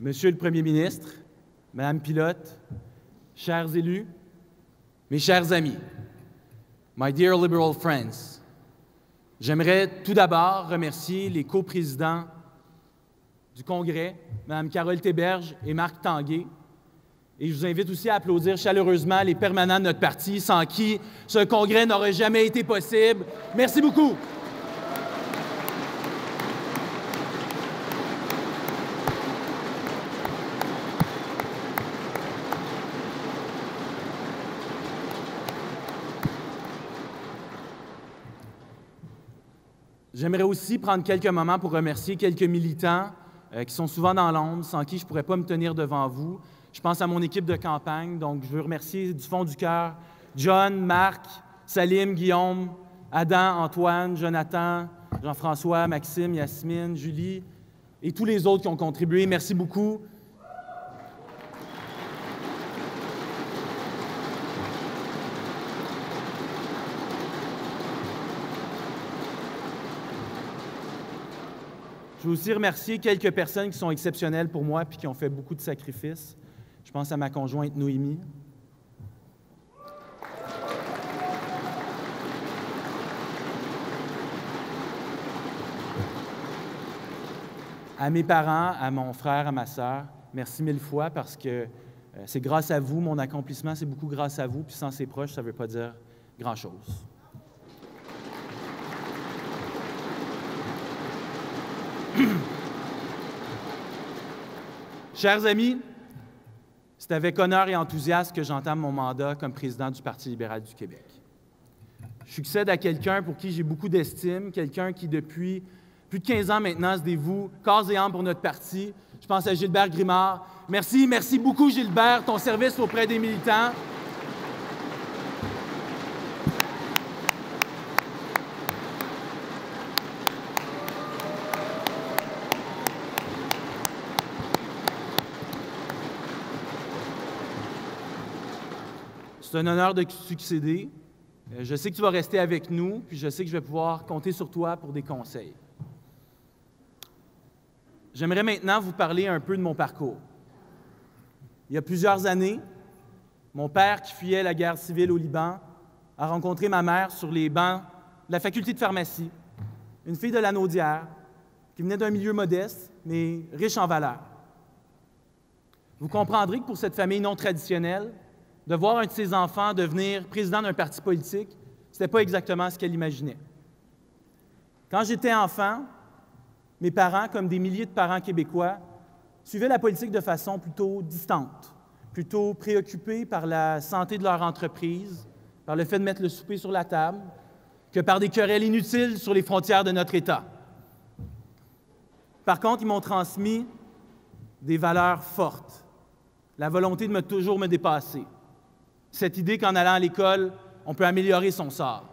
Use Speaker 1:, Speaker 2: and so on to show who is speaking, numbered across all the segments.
Speaker 1: Monsieur le Premier ministre, Madame Pilote, chers élus, mes chers amis, my dear liberal friends, j'aimerais tout d'abord remercier les coprésidents du Congrès, Mme Carole Théberge et Marc Tanguay, et je vous invite aussi à applaudir chaleureusement les permanents de notre parti, sans qui ce Congrès n'aurait jamais été possible. Merci beaucoup. J'aimerais aussi prendre quelques moments pour remercier quelques militants qui sont souvent dans l'ombre, sans qui je ne pourrais pas me tenir devant vous. Je pense à mon équipe de campagne, donc je veux remercier du fond du cœur John, Marc, Salim, Guillaume, Adam, Antoine, Jonathan, Jean-François, Maxime, Yasmine, Julie et tous les autres qui ont contribué. Merci beaucoup. Je veux aussi remercier quelques personnes qui sont exceptionnelles pour moi et qui ont fait beaucoup de sacrifices. Je pense à ma conjointe Noémie. À mes parents, à mon frère, à ma sœur, merci mille fois parce que c'est grâce à vous, mon accomplissement, c'est beaucoup grâce à vous, puis sans ses proches, ça ne veut pas dire grand-chose. Chers amis, c'est avec honneur et enthousiasme que j'entame mon mandat comme président du Parti libéral du Québec. Je succède à quelqu'un pour qui j'ai beaucoup d'estime, quelqu'un qui, depuis plus de 15 ans maintenant, se dévoue corps et âme pour notre parti. Je pense à Gilbert Grimard. Merci beaucoup, Gilbert, ton service auprès des militants. C'est un honneur de succéder. Je sais que tu vas rester avec nous, puis je sais que je vais pouvoir compter sur toi pour des conseils. J'aimerais maintenant vous parler un peu de mon parcours. Il y a plusieurs années, mon père, qui fuyait la guerre civile au Liban, a rencontré ma mère sur les bancs de la faculté de pharmacie, une fille de la Naudière, qui venait d'un milieu modeste, mais riche en valeurs. Vous comprendrez que pour cette famille non traditionnelle, de voir un de ses enfants devenir président d'un parti politique, ce n'était pas exactement ce qu'elle imaginait. Quand j'étais enfant, mes parents, comme des milliers de parents québécois, suivaient la politique de façon plutôt distante, plutôt préoccupés par la santé de leur entreprise, par le fait de mettre le souper sur la table, que par des querelles inutiles sur les frontières de notre État. Par contre, ils m'ont transmis des valeurs fortes, la volonté de toujours me dépasser, cette idée qu'en allant à l'école, on peut améliorer son sort.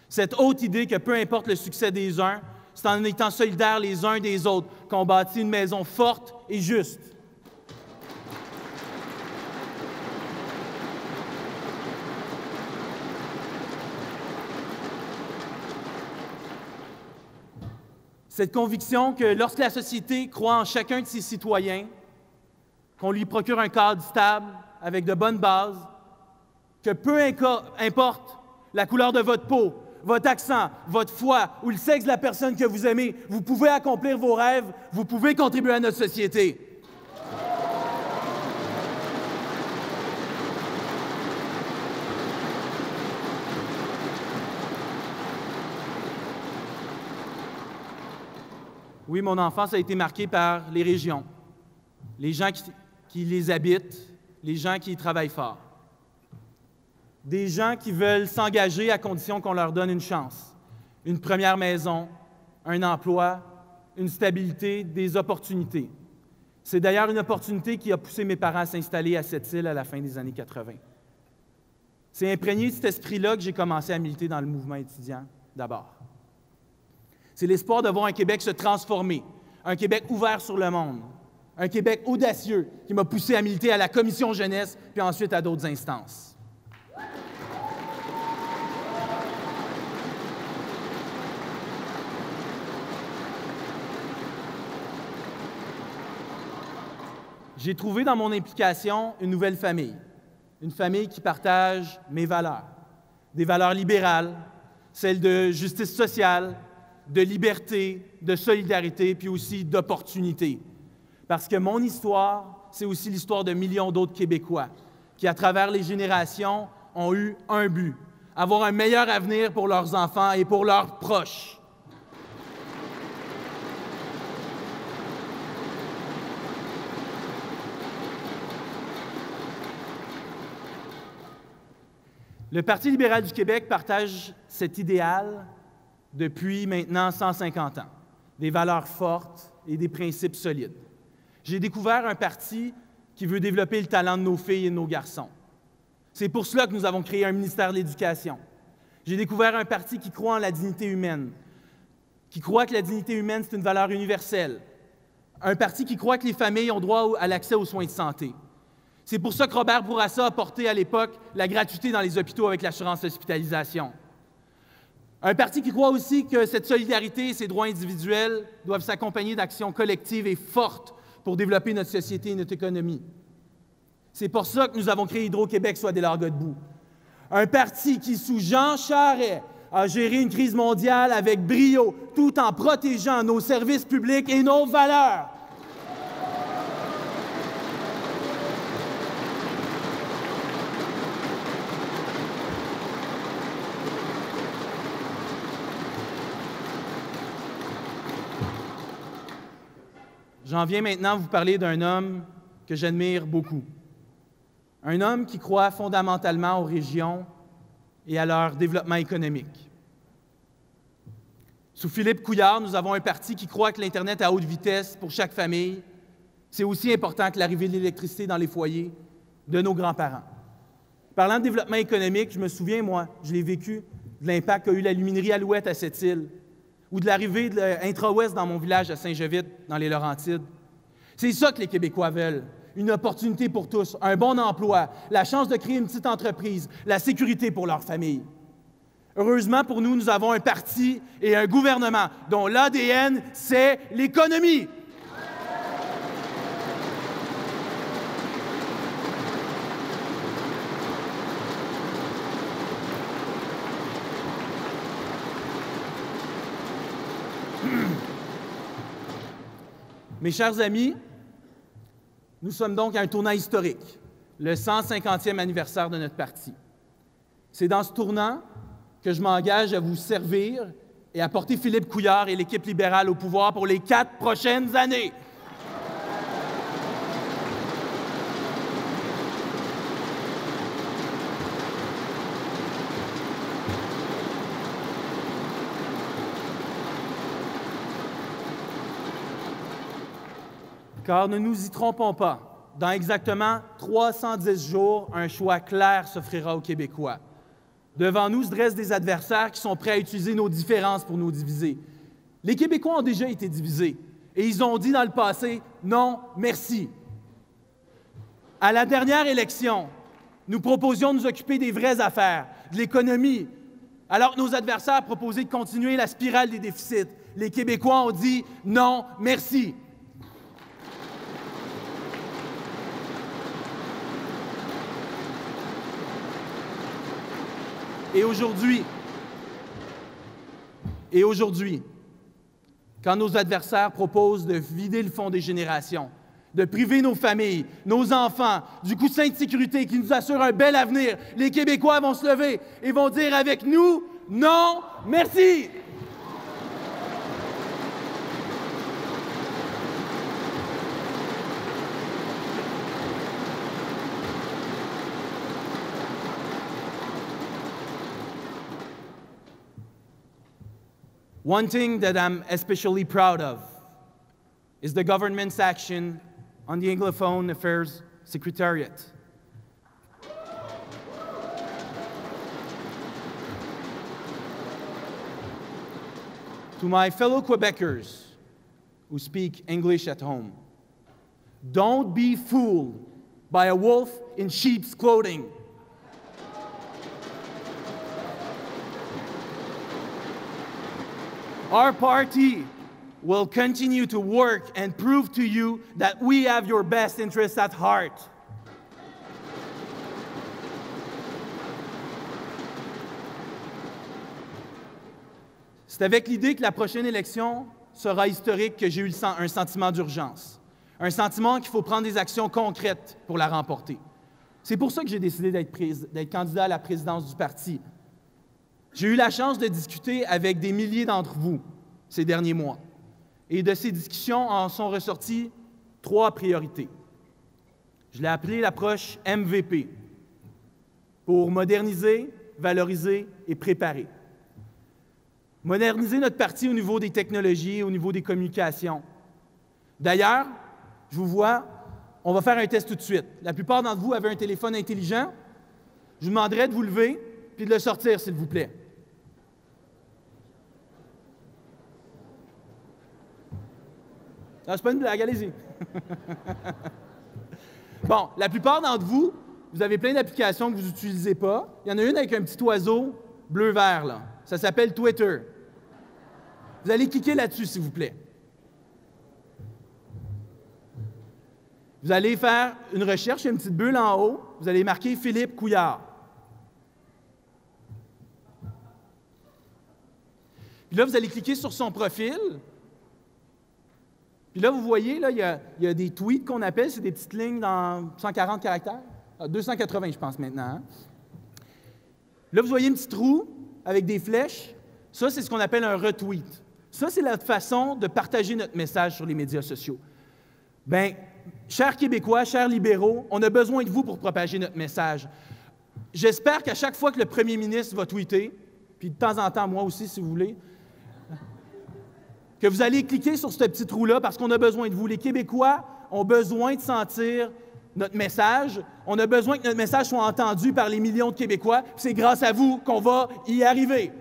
Speaker 1: Cette haute idée que peu importe le succès des uns, c'est en étant solidaires les uns des autres qu'on bâtit une maison forte et juste. Cette conviction que lorsque la société croit en chacun de ses citoyens, qu'on lui procure un cadre stable, avec de bonnes bases, que peu importe la couleur de votre peau, votre accent, votre foi ou le sexe de la personne que vous aimez, vous pouvez accomplir vos rêves, vous pouvez contribuer à notre société. Oui, mon enfance a été marquée par les régions, les gens qui les habitent, les gens qui y travaillent fort. Des gens qui veulent s'engager à condition qu'on leur donne une chance, une première maison, un emploi, une stabilité, des opportunités. C'est d'ailleurs une opportunité qui a poussé mes parents à s'installer à Sept-Îles à la fin des années 80. C'est imprégné de cet esprit-là que j'ai commencé à militer dans le mouvement étudiant d'abord. C'est l'espoir de voir un Québec se transformer, un Québec ouvert sur le monde, un Québec audacieux qui m'a poussé à militer à la Commission jeunesse puis ensuite à d'autres instances. j'ai trouvé dans mon implication une nouvelle famille. Une famille qui partage mes valeurs. Des valeurs libérales, celles de justice sociale, de liberté, de solidarité, puis aussi d'opportunité. Parce que mon histoire, c'est aussi l'histoire de millions d'autres Québécois qui, à travers les générations, ont eu un but, avoir un meilleur avenir pour leurs enfants et pour leurs proches. Le Parti libéral du Québec partage cet idéal depuis maintenant 150 ans, des valeurs fortes et des principes solides. J'ai découvert un parti qui veut développer le talent de nos filles et de nos garçons. C'est pour cela que nous avons créé un ministère de l'Éducation. J'ai découvert un parti qui croit en la dignité humaine, qui croit que la dignité humaine, c'est une valeur universelle. Un parti qui croit que les familles ont droit à l'accès aux soins de santé. C'est pour ça que Robert Bourassa a porté à l'époque la gratuité dans les hôpitaux avec l'assurance hospitalisation. Un parti qui croit aussi que cette solidarité et ces droits individuels doivent s'accompagner d'actions collectives et fortes pour développer notre société et notre économie. C'est pour ça que nous avons créé Hydro-Québec, soit des Largodbout. Un parti qui, sous Jean Charest, a géré une crise mondiale avec brio, tout en protégeant nos services publics et nos valeurs. J'en viens maintenant vous parler d'un homme que j'admire beaucoup. Un homme qui croit fondamentalement aux régions et à leur développement économique. Sous Philippe Couillard, nous avons un parti qui croit que l'Internet à haute vitesse pour chaque famille, c'est aussi important que l'arrivée de l'électricité dans les foyers de nos grands-parents. Parlant de développement économique, je me souviens, moi, je l'ai vécu, de l'impact qu'a eu la luminerie Alouette à Sept-Îles, ou de l'arrivée de l'Intra-Ouest dans mon village à Saint-Jovite, dans les Laurentides. C'est ça que les Québécois veulent, une opportunité pour tous, un bon emploi, la chance de créer une petite entreprise, la sécurité pour leur famille. Heureusement pour nous, nous avons un parti et un gouvernement dont l'ADN, c'est l'économie. Mes chers amis, nous sommes donc à un tournant historique, le 150e anniversaire de notre parti. C'est dans ce tournant que je m'engage à vous servir et à porter Philippe Couillard et l'équipe libérale au pouvoir pour les 4 prochaines années. Car ne nous y trompons pas, dans exactement 310 jours, un choix clair s'offrira aux Québécois. Devant nous se dressent des adversaires qui sont prêts à utiliser nos différences pour nous diviser. Les Québécois ont déjà été divisés et ils ont dit dans le passé « non, merci ». À la dernière élection, nous proposions de nous occuper des vraies affaires, de l'économie, alors que nos adversaires proposaient de continuer la spirale des déficits. Les Québécois ont dit « non, merci ». Et aujourd'hui, quand nos adversaires proposent de vider le fonds des générations, de priver nos familles, nos enfants du coussin de sécurité qui nous assure un bel avenir, les Québécois vont se lever et vont dire avec nous « non, merci ». One thing that I'm especially proud of is the government's action on the Anglophone Affairs Secretariat. To my fellow Quebecers who speak English at home, don't be fooled by a wolf in sheep's clothing. Our party will continue to work and prove to you that we have your best interests at heart. C'est avec l'idée que la prochaine élection sera historique que j'ai eu un sentiment d'urgence. Un sentiment qu'il faut prendre des actions concrètes pour la remporter. C'est pour ça que j'ai décidé d'être candidat à la présidence du parti. J'ai eu la chance de discuter avec des milliers d'entre vous ces derniers mois. Et de ces discussions en sont ressorties 3 priorités. Je l'ai appelé l'approche MVP, pour moderniser, valoriser et préparer. Moderniser notre parti au niveau des technologies, au niveau des communications. D'ailleurs, je vous vois, on va faire un test tout de suite. La plupart d'entre vous avez un téléphone intelligent. Je vous demanderai de vous lever puis de le sortir, s'il vous plaît. Non, c'est pas une blague, allez-y. Bon, la plupart d'entre vous, vous avez plein d'applications que vous n'utilisez pas. Il y en a une avec un petit oiseau bleu-vert, là. Ça s'appelle Twitter. Vous allez cliquer là-dessus, s'il vous plaît. Vous allez faire une recherche, il y a une petite bulle en haut. Vous allez marquer Philippe Couillard. Puis là, vous allez cliquer sur son profil. Puis là, vous voyez, là, il y a des tweets qu'on appelle, c'est des petites lignes dans 140 caractères. 280, je pense, maintenant. Hein? Là, vous voyez un petit trou avec des flèches. Ça, c'est ce qu'on appelle un retweet. Ça, c'est la façon de partager notre message sur les médias sociaux. Bien, chers Québécois, chers libéraux, on a besoin de vous pour propager notre message. J'espère qu'à chaque fois que le premier ministre va tweeter, puis de temps en temps, moi aussi, si vous voulez, que vous allez cliquer sur ce petit trou-là parce qu'on a besoin de vous. Les Québécois ont besoin de sentir notre message. On a besoin que notre message soit entendu par les millions de Québécois. C'est grâce à vous qu'on va y arriver.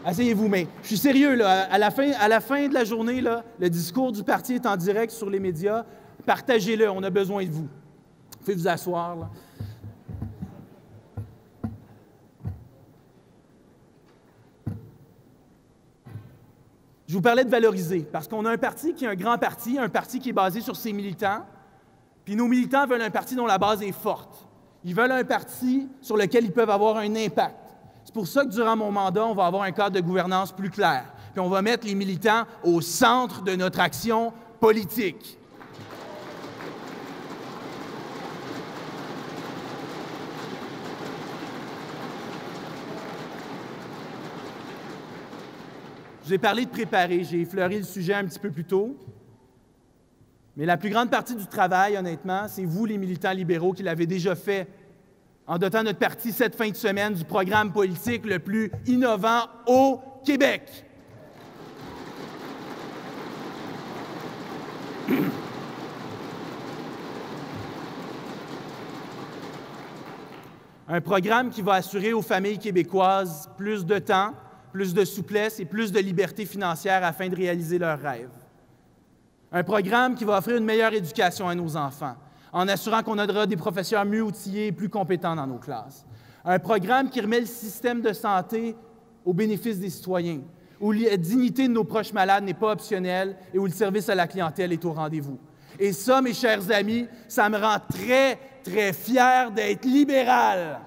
Speaker 1: Asseyez-vous, mais je suis sérieux, là. À la fin de la journée, là, le discours du parti est en direct sur les médias. Partagez-le, on a besoin de vous. Vous pouvez vous asseoir, là. Je vous parlais de valoriser, parce qu'on a un parti qui est un grand parti, un parti qui est basé sur ses militants, puis nos militants veulent un parti dont la base est forte. Ils veulent un parti sur lequel ils peuvent avoir un impact. C'est pour ça que durant mon mandat, on va avoir un cadre de gouvernance plus clair, puis on va mettre les militants au centre de notre action politique. Je vous ai parlé de préparer, j'ai effleuré le sujet un petit peu plus tôt. Mais la plus grande partie du travail, honnêtement, c'est vous, les militants libéraux, qui l'avez déjà fait en dotant notre parti cette fin de semaine du programme politique le plus innovant au Québec. Un programme qui va assurer aux familles québécoises plus de temps, plus de souplesse et plus de liberté financière afin de réaliser leurs rêves. Un programme qui va offrir une meilleure éducation à nos enfants, en assurant qu'on aura des professeurs mieux outillés et plus compétents dans nos classes. Un programme qui remet le système de santé au bénéfice des citoyens, où la dignité de nos proches malades n'est pas optionnelle et où le service à la clientèle est au rendez-vous. Et ça, mes chers amis, ça me rend très, très fier d'être libéral.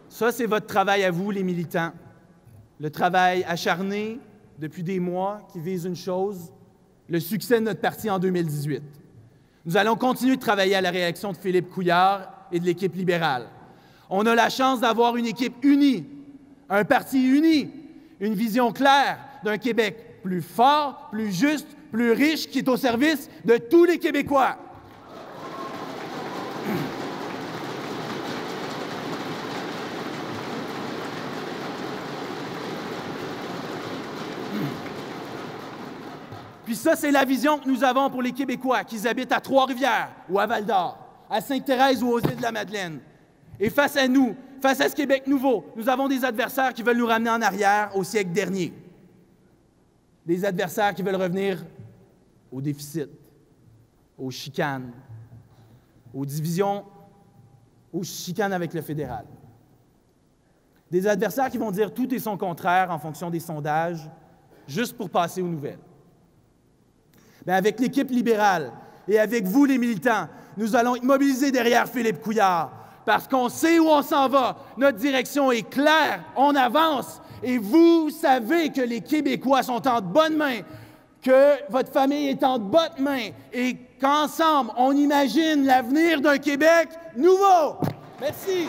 Speaker 1: Ça, c'est votre travail à vous, les militants. Le travail acharné depuis des mois qui vise une chose, le succès de notre parti en 2018. Nous allons continuer de travailler à la réélection de Philippe Couillard et de l'équipe libérale. On a la chance d'avoir une équipe unie, un parti uni, une vision claire d'un Québec plus fort, plus juste, plus riche, qui est au service de tous les Québécois. Puis ça, c'est la vision que nous avons pour les Québécois, qu'ils habitent à Trois-Rivières ou à Val-d'Or, à Sainte-Thérèse ou aux Îles de la Madeleine. Et face à nous, face à ce Québec nouveau, nous avons des adversaires qui veulent nous ramener en arrière au siècle dernier. Des adversaires qui veulent revenir au déficit, aux chicanes, aux divisions, aux chicanes avec le fédéral. Des adversaires qui vont dire tout et son contraire en fonction des sondages, juste pour passer aux nouvelles. Bien, avec l'équipe libérale et avec vous, les militants, nous allons être mobilisés derrière Philippe Couillard parce qu'on sait où on s'en va. Notre direction est claire, on avance. Et vous savez que les Québécois sont en bonnes mains, que votre famille est en bonnes mains et qu'ensemble, on imagine l'avenir d'un Québec nouveau. Merci.